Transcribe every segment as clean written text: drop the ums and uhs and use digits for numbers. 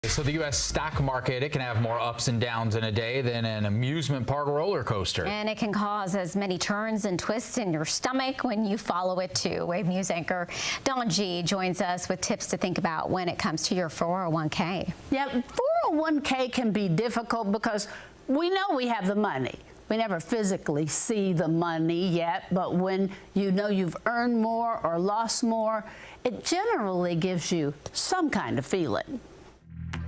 So the U.S. stock market, it can have more ups and downs in a day than an amusement park roller coaster. And it can cause as many turns and twists in your stomach when you follow it too. Wave News anchor Dawn G joins us with tips to think about when it comes to your 401k. Yeah, 401k can be difficult because we know we have the money. We never physically see the money yet, but when you know you've earned more or lost more, it generally gives you some kind of feeling.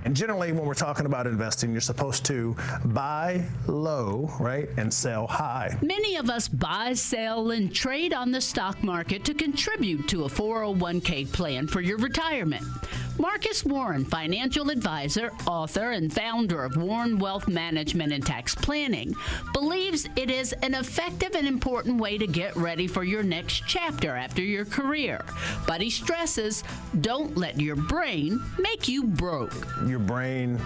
And generally, when we're talking about investing, you're supposed to buy low, right, and sell high. Many of us buy, sell, and trade on the stock market to contribute to a 401k plan for your retirement. Marcus Warren, financial advisor, author, and founder of Warren Wealth Management and Tax Planning, believes it is an effective and important way to get ready for your next chapter after your career. But he stresses, don't let your brain make you broke. Your brain,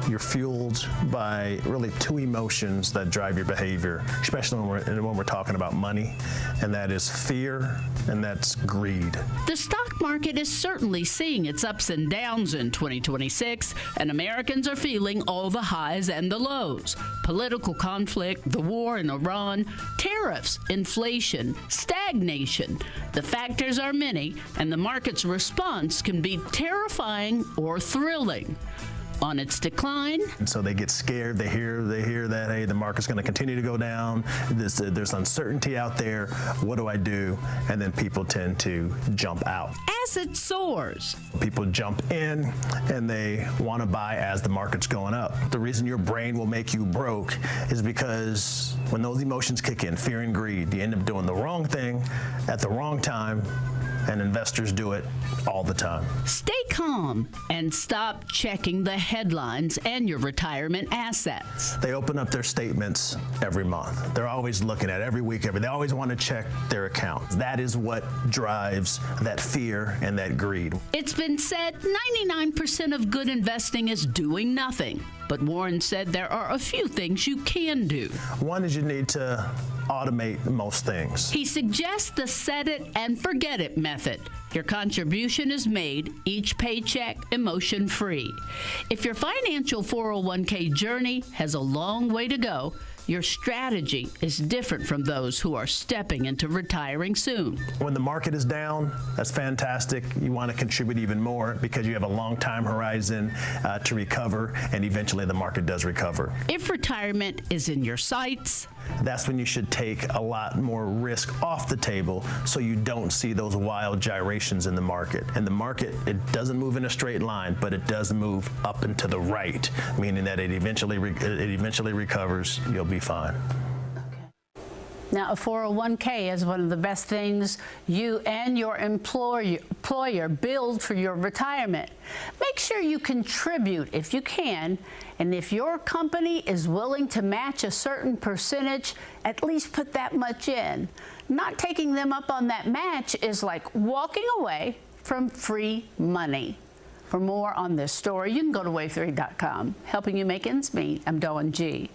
you're fueled by really two emotions that drive your behavior, especially when we're talking about money, and that is fear and that's greed. The stock market is certainly seeing its ups and downs in 2026, and Americans are feeling all the highs and the lows. Political conflict, the war in Iran, tariffs, inflation, stagnation. The factors are many, and the market's response can be terrifying or thrilling. On its decline. And so they get scared. They hear that, hey, the market's going to continue to go down. There's uncertainty out there. What do I do? And then people tend to jump out. As it soars. People jump in and they want to buy as the market's going up. The reason your brain will make you broke is because when those emotions kick in, fear and greed, you end up doing the wrong thing at the wrong time. And investors do it all the time. Stay calm and stop checking the headlines and your retirement assets. They open up their statements every month. They're always looking at every week, they always want to check their accounts. That is what drives that fear and that greed. It's been said 99% of good investing is doing nothing. But Warren said there are a few things you can do. One is you need to automate most things. He suggests the set it and forget it method. Your contribution is made, each paycheck emotion-free. If your financial 401k journey has a long way to go, your strategy is different from those who are stepping into retiring soon. When the market is down, that's fantastic. You want to contribute even more because you have a long time horizon to recover, and eventually the market does recover. If retirement is in your sights, that's when you should take a lot more risk off the table so you don't see those wild gyrations in the market. And the market, it doesn't move in a straight line, but it does move up and to the right, meaning that it eventually recovers. You'll be fine. Now, a 401k is one of the best things you and your employer build for your retirement. Make sure you contribute if you can, and if your company is willing to match a certain percentage, at least put that much in. Not taking them up on that match is like walking away from free money. For more on this story, you can go to wave3.com. Helping you make ends meet, I'm Dawn G.